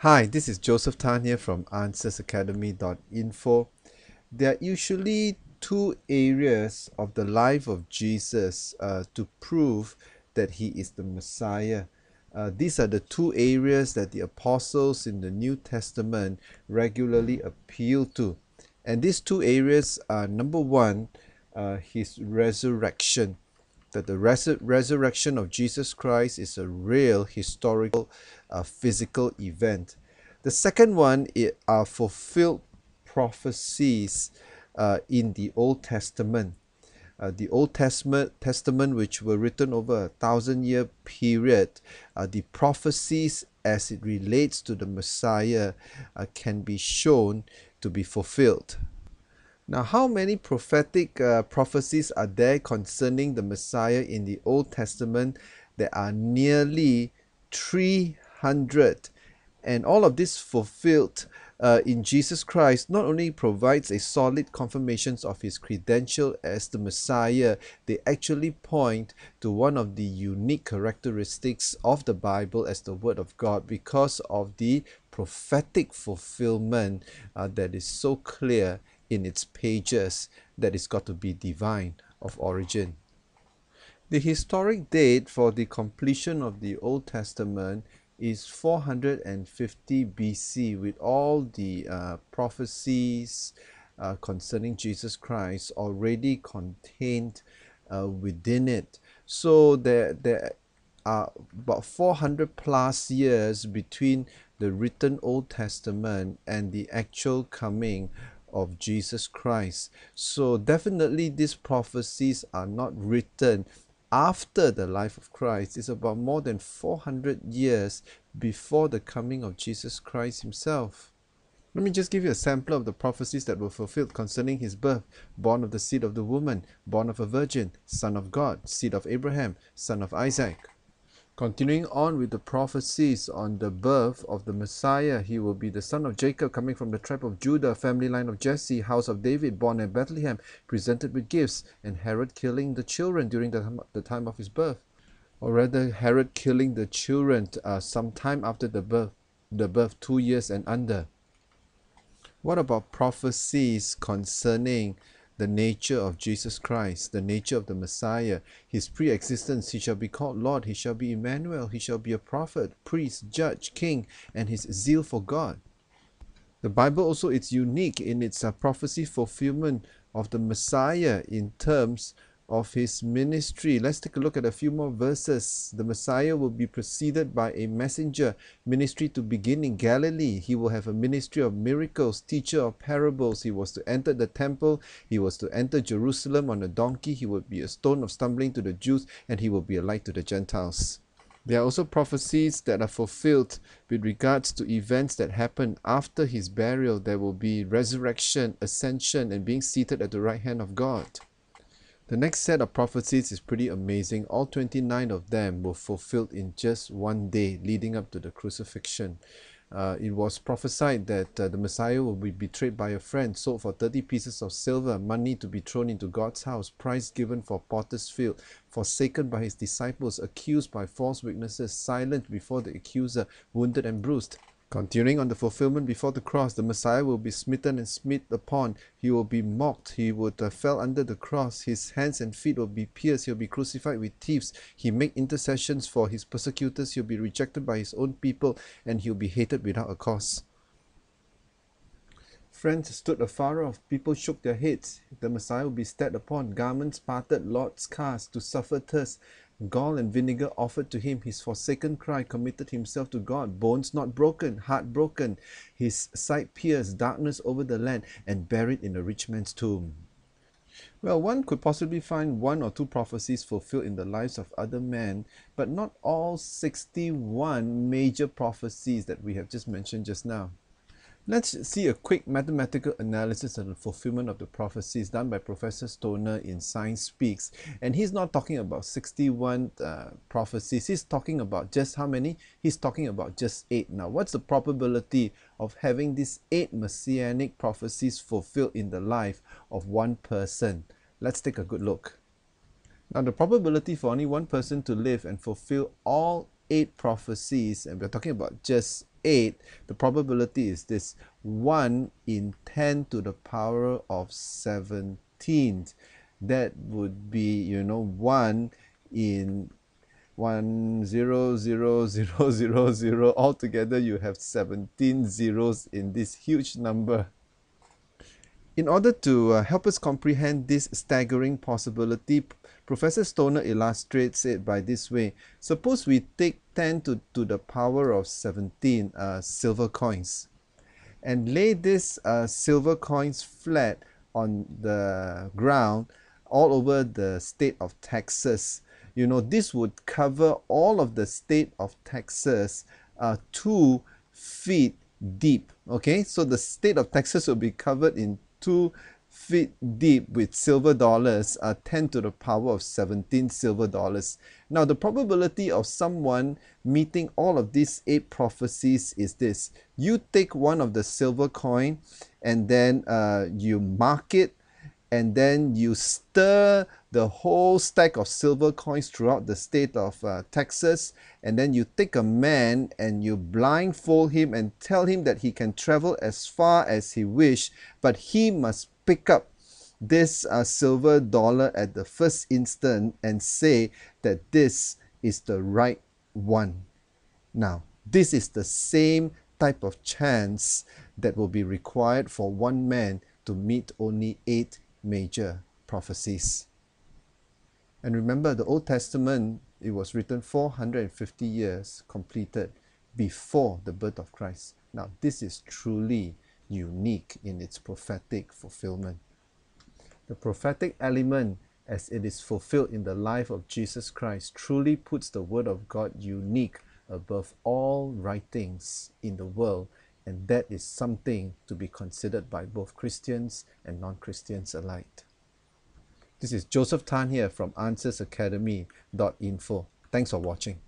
Hi, this is Joseph Tan here from AnswersAcademy.info. There are usually two areas of the life of Jesus to prove that he is the Messiah. These are the two areas that the apostles in the New Testament regularly appeal to. And these two areas are number one, his resurrection. That the resurrection of Jesus Christ is a real historical physical event. The second one are fulfilled prophecies in the Old Testament. The Old Testament, which were written over 1,000-year period, the prophecies as it relates to the Messiah can be shown to be fulfilled. Now, how many prophetic prophecies are there concerning the Messiah in the Old Testament? There are nearly 300. And all of this fulfilled in Jesus Christ not only provides a solid confirmation of his credential as the Messiah, they actually point to one of the unique characteristics of the Bible as the Word of God because of the prophetic fulfillment that is so clear in its pages that it's got to be divine of origin. The historic date for the completion of the Old Testament is 450 BC, with all the prophecies concerning Jesus Christ already contained within it. So there are about 400 plus years between the written Old Testament and the actual coming of Jesus Christ. So definitely these prophecies are not written after the life of Christ. It's about more than 400 years before the coming of Jesus Christ himself. Let me just give you a sample of the prophecies that were fulfilled concerning his birth. Born of the seed of the woman, born of a virgin, son of God, seed of Abraham, son of Isaac. Continuing on with the prophecies on the birth of the Messiah, he will be the son of Jacob, coming from the tribe of Judah, family line of Jesse, house of David, born at Bethlehem, presented with gifts, and Herod killing the children during the time of his birth. Or rather, Herod killing the children sometime after the birth, 2 years and under. What about prophecies concerning the nature of Jesus Christ, the nature of the Messiah, his pre-existence? He shall be called Lord, he shall be Emmanuel, he shall be a prophet, priest, judge, king, and his zeal for God. The Bible also is unique in its prophecy fulfillment of the Messiah in terms of his ministry. Let's take a look at a few more verses. The Messiah will be preceded by a messenger ministry to begin in Galilee. He will have a ministry of miracles, teacher of parables. He was to enter the temple. He was to enter Jerusalem on a donkey. He would be a stone of stumbling to the Jews, and he will be a light to the Gentiles. There are also prophecies that are fulfilled with regards to events that happen after his burial. There will be resurrection, ascension, and being seated at the right hand of God. The next set of prophecies is pretty amazing. All 29 of them were fulfilled in just one day leading up to the crucifixion. It was prophesied that the Messiah will be betrayed by a friend, sold for 30 pieces of silver, money to be thrown into God's house, price given for potter's field, forsaken by his disciples, accused by false witnesses, silent before the accuser, wounded and bruised. Continuing on the fulfillment before the cross, the Messiah will be smitten and smit upon. He will be mocked. He would fell under the cross. His hands and feet will be pierced. He will be crucified with thieves. He make intercessions for his persecutors. He will be rejected by his own people, and he will be hated without a cause. Friends stood afar off. People shook their heads. The Messiah will be stared upon, garments parted, lots cast, to suffer thirst. Gall and vinegar offered to him. His forsaken cry committed himself to God. Bones not broken, heart broken. His side pierced, darkness over the land, and buried in a rich man's tomb. Well, one could possibly find one or two prophecies fulfilled in the lives of other men, but not all 61 major prophecies that we have just mentioned just now. Let's see a quick mathematical analysis of the fulfillment of the prophecies done by Professor Stoner in Science Speaks. And he's not talking about 61 prophecies. He's talking about just how many? He's talking about just 8. Now, what's the probability of having these 8 messianic prophecies fulfilled in the life of one person? Let's take a good look. Now, the probability for only one person to live and fulfill all 8 prophecies, and we're talking about just 8, the probability is this: 1 in 10 to the power of 17. That would be, 1 in 1,000,000. Altogether, you have 17 zeros in this huge number. In order to help us comprehend this staggering possibility, Professor Stoner illustrates it by this way. Suppose we take 10 to the power of 17 silver coins and lay these silver coins flat on the ground all over the state of Texas. This would cover all of the state of Texas 2 feet deep. Okay, so the state of Texas will be covered in 2 feet deep with silver dollars, 10 to the power of 17 silver dollars. Now, the probability of someone meeting all of these 8 prophecies is this: you take one of the silver coin and then you mark it, and then you stir the whole stack of silver coins throughout the state of Texas, and then you take a man and you blindfold him and tell him that he can travel as far as he wish, but he must pick up this silver dollar at the first instant and say that this is the right one. Now, this is the same type of chance that will be required for one man to meet only 8 major prophecies. And remember, the Old Testament, it was written 450 years completed before the birth of Christ. Now, this is truly unique in its prophetic fulfillment. The prophetic element, as it is fulfilled in the life of Jesus Christ, truly puts the Word of God unique above all writings in the world, and that is something to be considered by both Christians and non-Christians alike. This is Joseph Tan here from AnswersAcademy.info. Thanks for watching.